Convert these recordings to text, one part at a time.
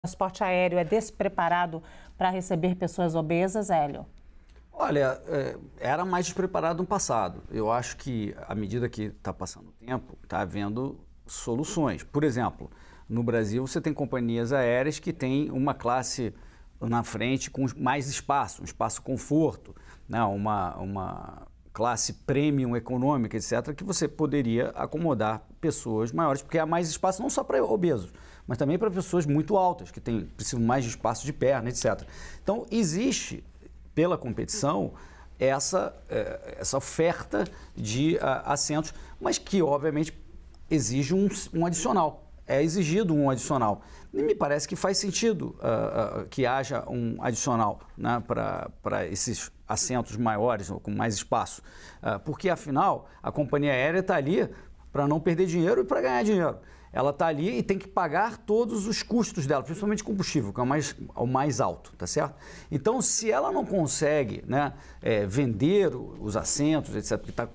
transporte aéreo é despreparado para receber pessoas obesas, Hélio? Olha, era mais despreparado no passado. Eu acho que, à medida que está passando o tempo, está havendo soluções. Por exemplo, no Brasil você tem companhias aéreas que têm uma classe na frente com mais espaço, um espaço conforto, né? uma classe premium econômica, etc., que você poderia acomodar pessoas maiores, porque há mais espaço não só para obesos, mas também para pessoas muito altas, que precisam mais de espaço de perna, etc. Então, existe, pela competição, essa oferta de assentos, mas que, obviamente, exige um adicional. É exigido um adicional. E me parece que faz sentido que haja um adicional, né, para esses assentos maiores, ou com mais espaço. Porque, afinal, a companhia aérea está ali para não perder dinheiro e para ganhar dinheiro. Ela está ali e tem que pagar todos os custos dela, principalmente combustível, que é o mais alto, tá certo? Então, se ela não consegue, né, vender os assentos, etc., porque está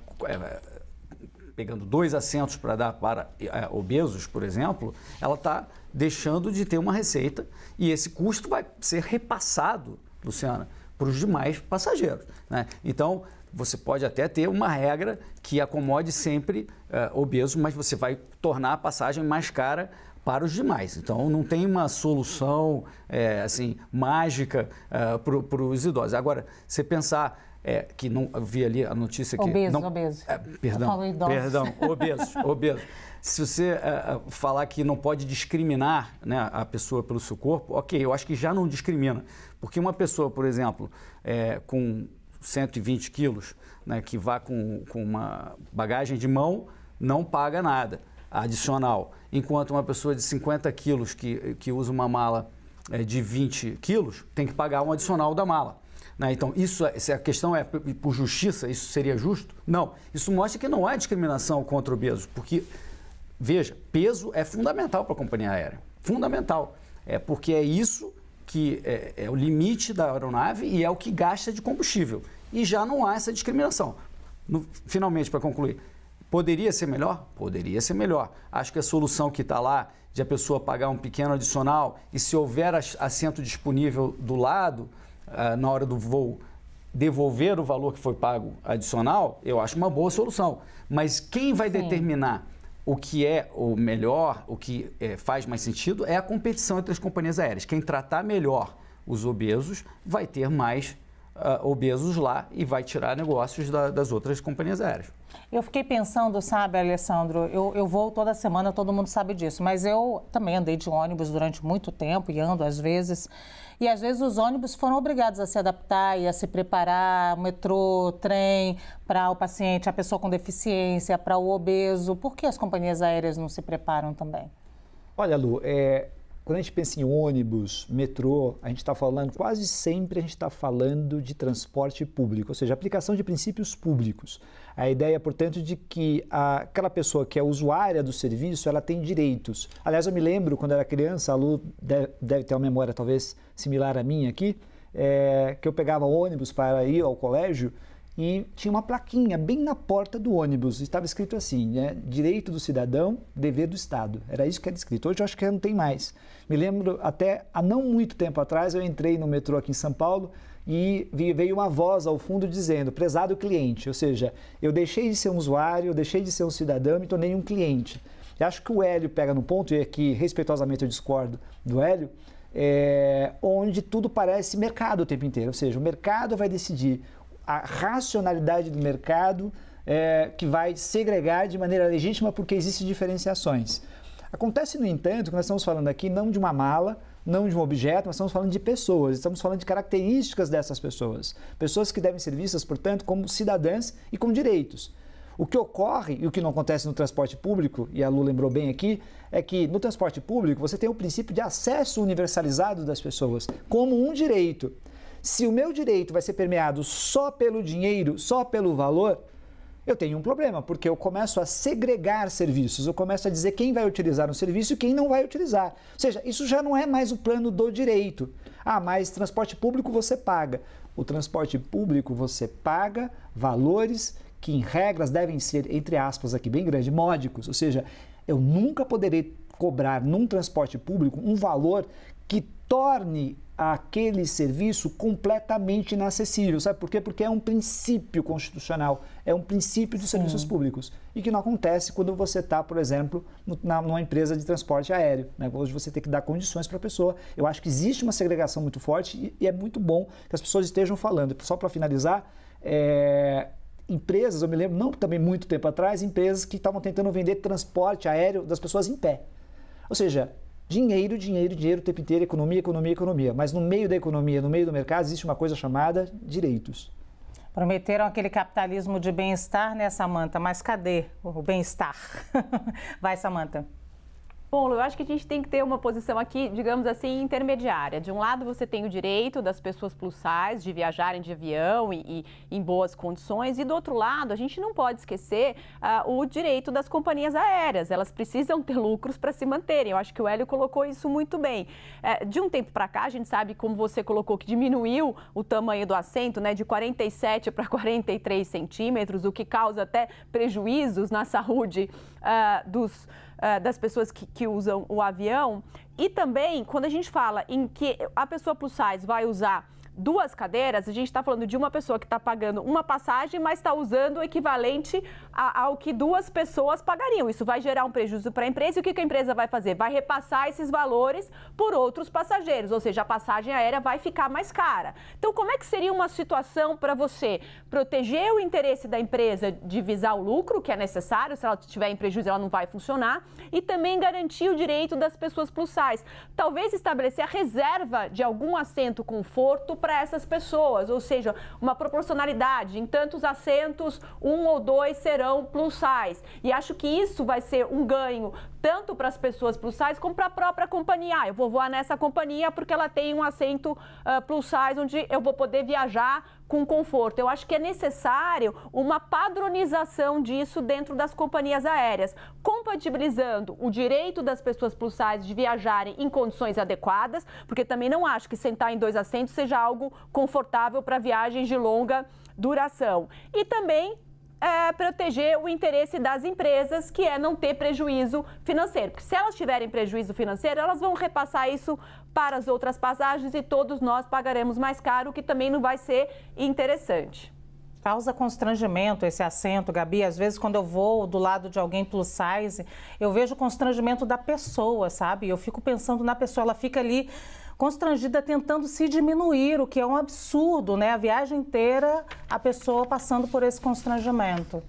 pegando 2 assentos para dar para obesos, por exemplo, ela está deixando de ter uma receita e esse custo vai ser repassado, Luciana, para os demais passageiros, né? Então, você pode até ter uma regra que acomode sempre obesos, mas você vai tornar a passagem mais cara para os demais. Então, não tem uma solução assim, mágica para os idosos. Agora, você pensar que não eu vi ali a notícia que... Obesos. Perdão, obesos. Se você falar que não pode discriminar, né, a pessoa pelo seu corpo, ok, eu acho que já não discrimina. Porque uma pessoa, por exemplo, com 120 quilos, né, que vá com uma bagagem de mão, não paga nada adicional. Enquanto uma pessoa de 50 quilos que usa uma mala de 20 quilos, tem que pagar um adicional da mala. Né? Então, se a questão é por justiça, isso seria justo? Não. Isso mostra que não há discriminação contra obesos, porque, veja, peso é fundamental para a companhia aérea. Fundamental. Porque é isso que é o limite da aeronave e é o que gasta de combustível. E já não há essa discriminação. Finalmente, para concluir, poderia ser melhor? Poderia ser melhor. Acho que a solução que está lá, de a pessoa pagar um pequeno adicional e se houver assento disponível do lado, na hora do voo, devolver o valor que foi pago adicional, eu acho uma boa solução. Mas quem vai determinar o que é o melhor, o que faz mais sentido, é a competição entre as companhias aéreas. Quem tratar melhor os obesos vai ter mais obesos lá e vai tirar negócios das outras companhias aéreas. Eu fiquei pensando, sabe, Alessandro, eu vou toda semana, todo mundo sabe disso, mas eu também andei de ônibus durante muito tempo e ando às vezes, e às vezes os ônibus foram obrigados a se adaptar e a se preparar, metrô, trem, para o paciente, a pessoa com deficiência, para o obeso. Por que as companhias aéreas não se preparam também? Olha, Lu, quando a gente pensa em ônibus, metrô, a gente está falando, quase sempre a gente está falando de transporte público, ou seja, aplicação de princípios públicos. A ideia, portanto, de que aquela pessoa que é usuária do serviço, ela tem direitos. Aliás, eu me lembro, quando era criança, a Lu deve ter uma memória talvez similar à minha aqui, que eu pegava ônibus para ir ao colégio e tinha uma plaquinha bem na porta do ônibus, estava escrito assim, né? Direito do cidadão, dever do Estado. Era isso que era escrito. Hoje eu acho que não tem mais. Me lembro até há não muito tempo atrás, eu entrei no metrô aqui em São Paulo e veio uma voz ao fundo dizendo, prezado cliente, ou seja, eu deixei de ser um usuário, eu deixei de ser um cidadão e me tornei um cliente. Eu acho que o Hélio pega no ponto, e aqui respeitosamente eu discordo do Hélio, onde tudo parece mercado o tempo inteiro, ou seja, o mercado vai decidir, a racionalidade do mercado que vai segregar de maneira legítima porque existem diferenciações. Acontece, no entanto, que nós estamos falando aqui não de uma mala, não de um objeto, nós estamos falando de pessoas, estamos falando de características dessas pessoas. Pessoas que devem ser vistas, portanto, como cidadãs e com direitos. O que ocorre e o que não acontece no transporte público, e a Lu lembrou bem aqui, é que no transporte público você tem o princípio de acesso universalizado das pessoas como um direito. Se o meu direito vai ser permeado só pelo dinheiro, só pelo valor, eu tenho um problema, porque eu começo a segregar serviços, eu começo a dizer quem vai utilizar um serviço e quem não vai utilizar. Ou seja, isso já não é mais o plano do direito. Mas transporte público você paga. O transporte público você paga valores que em regras devem ser, entre aspas aqui bem grande, módicos. Ou seja, eu nunca poderei cobrar num transporte público um valor que torne aquele serviço completamente inacessível. Sabe por quê? Porque é um princípio constitucional, é um princípio dos serviços públicos. E que não acontece quando você está, por exemplo, numa empresa de transporte aéreo, né? Hoje você tem que dar condições para a pessoa. Eu acho que existe uma segregação muito forte e é muito bom que as pessoas estejam falando. Só para finalizar, empresas, eu me lembro, não também muito tempo atrás, empresas que estavam tentando vender transporte aéreo das pessoas em pé. Ou seja, dinheiro, dinheiro, dinheiro o tempo inteiro, economia, economia, economia. Mas no meio da economia, no meio do mercado, existe uma coisa chamada direitos. Prometeram aquele capitalismo de bem-estar, né, Samanta? Mas cadê o bem-estar? Vai, Samanta. Bom, eu acho que a gente tem que ter uma posição aqui, digamos assim, intermediária. De um lado, você tem o direito das pessoas plus size de viajarem de avião e em boas condições. E do outro lado, a gente não pode esquecer o direito das companhias aéreas. Elas precisam ter lucros para se manterem. Eu acho que o Hélio colocou isso muito bem. De um tempo para cá, a gente sabe, como você colocou, que diminuiu o tamanho do assento, né, de 47 para 43 centímetros, o que causa até prejuízos na saúde das pessoas que usam o avião. E também, quando a gente fala em que a pessoa plus size vai usar duas cadeiras, a gente está falando de uma pessoa que está pagando uma passagem, mas está usando o equivalente ao que duas pessoas pagariam. Isso vai gerar um prejuízo para a empresa. E o que a empresa vai fazer? Vai repassar esses valores por outros passageiros, ou seja, a passagem aérea vai ficar mais cara. Então, como é que seria uma situação para você proteger o interesse da empresa de visar o lucro, que é necessário, se ela estiver em prejuízo, ela não vai funcionar, e também garantir o direito das pessoas plus size? Talvez estabelecer a reserva de algum assento conforto para essas pessoas, ou seja, uma proporcionalidade, em tantos assentos, 1 ou 2 serão plus size. E acho que isso vai ser um ganho tanto para as pessoas plus size como para a própria companhia. Eu vou voar nessa companhia porque ela tem um assento plus size onde eu vou poder viajar com conforto. Eu acho que é necessário uma padronização disso dentro das companhias aéreas, compatibilizando o direito das pessoas plus size de viajarem em condições adequadas, porque também não acho que sentar em 2 assentos seja algo confortável para viagens de longa duração. E também proteger o interesse das empresas, que é não ter prejuízo financeiro. Porque se elas tiverem prejuízo financeiro, elas vão repassar isso para as outras passagens e todos nós pagaremos mais caro, o que também não vai ser interessante. Causa constrangimento esse assento, Gabi. Às vezes, quando eu vou do lado de alguém plus size, eu vejo o constrangimento da pessoa, sabe? Eu fico pensando na pessoa, ela fica ali constrangida tentando se diminuir, o que é um absurdo, né? A viagem inteira, a pessoa passando por esse constrangimento.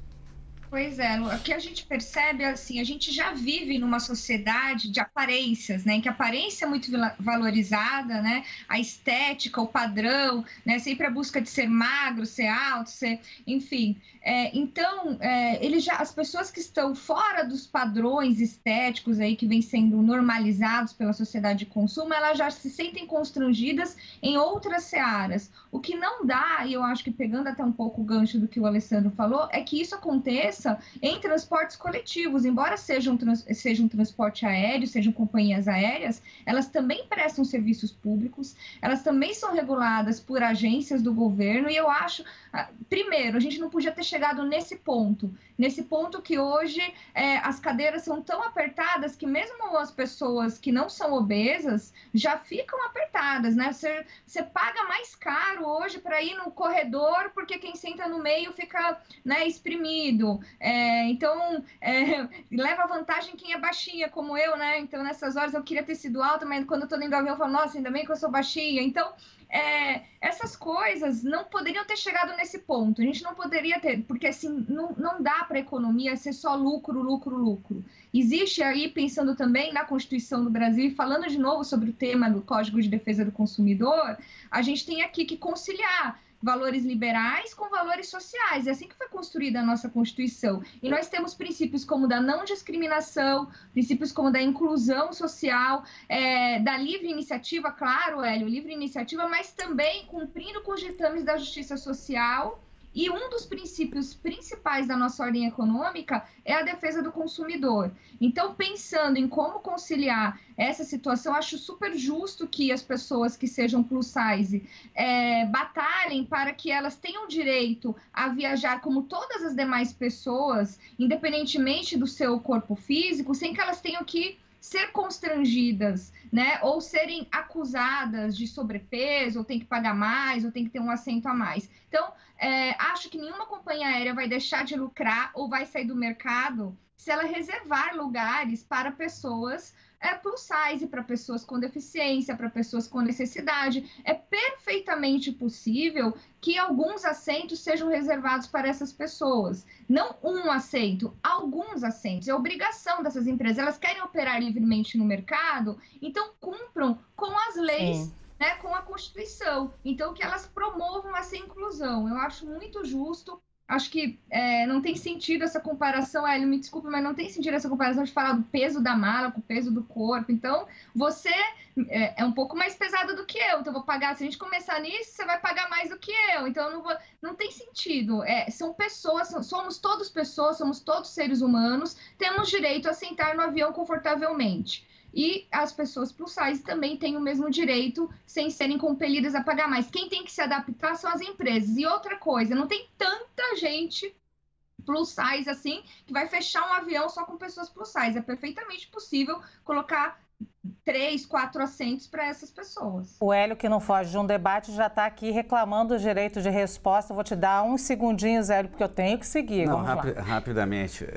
Pois é, o que a gente percebe, assim, a gente já vive numa sociedade de aparências, né, em que a aparência é muito valorizada, né, a estética, o padrão, né, sempre a busca de ser magro, ser alto, ser, enfim. Então, as pessoas que estão fora dos padrões estéticos aí que vêm sendo normalizados pela sociedade de consumo, elas já se sentem constrangidas em outras searas. O que não dá, e eu acho que pegando até um pouco o gancho do que o Alessandro falou, é que isso aconteça em transportes coletivos. Embora seja um transporte aéreo, sejam companhias aéreas, elas também prestam serviços públicos, elas também são reguladas por agências do governo, e eu acho, primeiro, a gente não podia ter chegado nesse ponto que hoje as cadeiras são tão apertadas que mesmo as pessoas que não são obesas já ficam apertadas, né? Você paga mais caro hoje para ir no corredor porque quem senta no meio fica, né, exprimido. Então, leva vantagem quem é baixinha, como eu, né? Então, nessas horas eu queria ter sido alta, mas quando eu tô dentro do avião eu falo, nossa, ainda bem que eu sou baixinha. Então, essas coisas não poderiam ter chegado nesse ponto. A gente não poderia ter, porque assim, não dá para a economia ser só lucro, lucro, lucro. Existe aí, pensando também na Constituição do Brasil, e falando de novo sobre o tema do Código de Defesa do Consumidor, a gente tem aqui que conciliar valores liberais com valores sociais. É assim que foi construída a nossa Constituição. E nós temos princípios como da não discriminação, princípios como da inclusão social, da livre iniciativa, claro, Hélio, livre iniciativa, mas também cumprindo com os ditames da justiça social. E um dos princípios principais da nossa ordem econômica é a defesa do consumidor. Então, pensando em como conciliar essa situação, acho super justo que as pessoas que sejam plus size batalhem para que elas tenham direito a viajar como todas as demais pessoas, independentemente do seu corpo físico, sem que elas tenham que ser constrangidas, né, ou serem acusadas de sobrepeso, ou tem que pagar mais, ou tem que ter um assento a mais. Então, acho que nenhuma companhia aérea vai deixar de lucrar ou vai sair do mercado se ela reservar lugares para pessoas plus size, para pessoas com deficiência, para pessoas com necessidade. É perfeitamente possível que alguns assentos sejam reservados para essas pessoas. Não um assento, alguns assentos. É obrigação dessas empresas. Elas querem operar livremente no mercado, então cumpram com as leis, né, com a Constituição. Então, que elas promovam essa inclusão. Eu acho muito justo. Acho que não tem sentido essa comparação, Hélio, me desculpa, mas não tem sentido essa comparação de falar do peso da mala com o peso do corpo. Então, você é um pouco mais pesado do que eu, então eu vou pagar, se a gente começar nisso, você vai pagar mais do que eu. Então, não tem sentido. São pessoas, somos todos pessoas, somos todos seres humanos, temos direito a sentar no avião confortavelmente. E as pessoas plus size também têm o mesmo direito, sem serem compelidas a pagar mais. Quem tem que se adaptar são as empresas. E outra coisa, não tem tanta gente plus size assim, que vai fechar um avião só com pessoas plus size. É perfeitamente possível colocar 3, 4 assentos para essas pessoas. O Hélio, que não foge de um debate, já está aqui reclamando o direito de resposta. Eu vou te dar uns segundinhos, Hélio, porque eu tenho que seguir. Não, vamos lá. Rapidamente.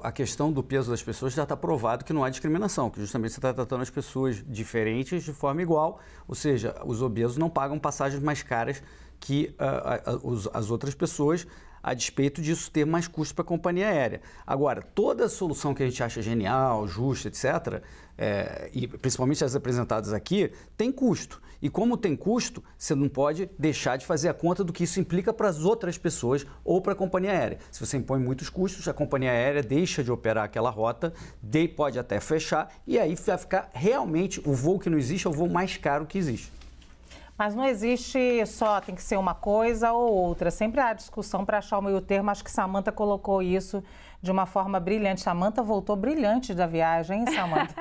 A questão do peso das pessoas já está provado que não há discriminação, que justamente você está tratando as pessoas diferentes de forma igual, ou seja, os obesos não pagam passagens mais caras que as outras pessoas, a despeito disso ter mais custo para a companhia aérea. Agora, toda solução que a gente acha genial, justa, etc., e principalmente as apresentadas aqui, tem custo. E como tem custo, você não pode deixar de fazer a conta do que isso implica para as outras pessoas ou para a companhia aérea. Se você impõe muitos custos, a companhia aérea deixa de operar aquela rota, pode até fechar, e aí vai ficar realmente o voo que não existe é o voo mais caro que existe. Mas não existe só, tem que ser uma coisa ou outra. Sempre há discussão para achar o meio termo. Acho que Samantha colocou isso de uma forma brilhante. Samantha voltou brilhante da viagem, hein, Samantha?